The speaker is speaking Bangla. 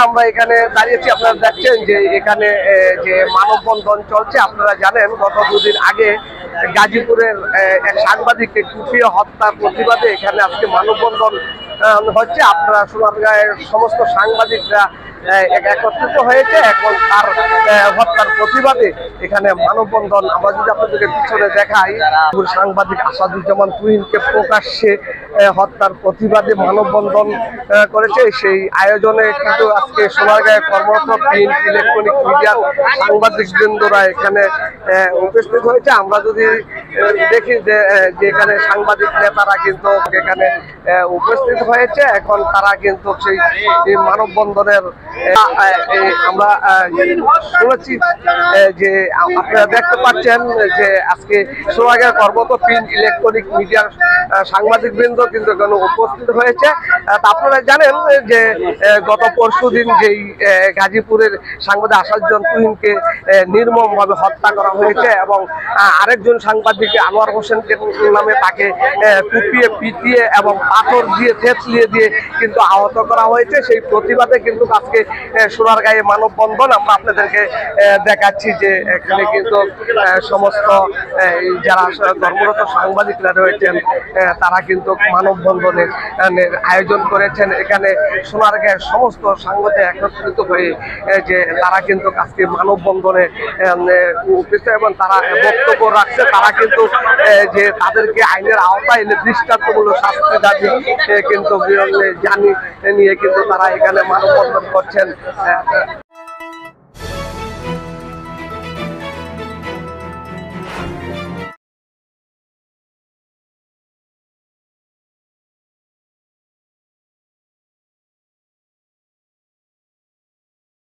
আমরা এখানে দাঁড়িয়েছি, আপনারা দেখছেন যে এখানে যে মানববন্ধন চলছে। আপনারা জানেন গত দুদিন আগে গাজীপুরের এক সাংবাদিককে কুপিয়ে হত্যার প্রতিবাদে এখানে আজকে মানববন্ধন হচ্ছে। আপনারা সোনারগাঁয়ের সমস্ত সাংবাদিকরা একত্রিত হয়েছে এখন তার হত্যার প্রতিবাদে এখানে মানববন্ধন। আমরা যদি আপনাদেরকে পিছনে দেখাই, সাংবাদিক আসাদুজ্জামান তুহিনকে প্রকাশ্যে হত্যার প্রতিবাদে মানববন্ধন করেছে। সেই আয়োজনে কিন্তু আজকে সোনারগাঁয়ে কর্মরত প্রিন্ট ইলেকট্রনিক মিডিয়ার সাংবাদিক বৃন্দরা এখানে উপস্থিত হয়েছে। আমরা যদি দেখি যে এখানে সাংবাদিক নেতারা কিন্তু এখানে উপস্থিত হয়েছে, এখন তারা কিন্তু সেই মানববন্ধনের আমরা শুনেছি যে আপনারা দেখতে পাচ্ছেন যে আজকে সোনারগাঁয়ে কর্মরত প্রিন্ট ইলেকট্রনিক মিডিয়ার সাংবাদিক বৃন্দ কিন্তু এখানে উপস্থিত হয়েছে। আপনারা জানেন যে গত পরশুদিন যেই গাজীপুরের সাংবাদিক আসাদুজ্জামান তুহিনকে নির্মমভাবে হত্যা করা হয়েছে এবং আরেকজন সাংবাদিক আনোয়ার হোসেনকে নামে তাকে কুপিয়ে পিটিয়ে এবং পাথর দিয়ে থেতলিয়ে দিয়ে কিন্তু আহত করা হয়েছে, সেই প্রতিবাদে কিন্তু আজকে সোনারগাঁয়ে মানববন্ধন। আমরা আপনাদেরকে দেখাচ্ছি যে এখানে কিন্তু সমস্ত যারা কর্মরত সাংবাদিকরা রয়েছেন তারা কিন্তু মানববন্ধনের আয়োজন করেছেন। এখানে সোনারগাঁয়ের সমস্ত সাংবাদিক একত্রিত হয়ে যে তারা কিন্তু আজকে মানববন্ধনে উপস্থিত এবং তারা বক্তব্য রাখছে। তারা কিন্তু যে তাদেরকে আইনের আওতায় এনে দৃষ্টান্তমূলক শাস্তি দাবি কিন্তু জানি নিয়ে কিন্তু তারা এখানে মানববন্ধন করছেন।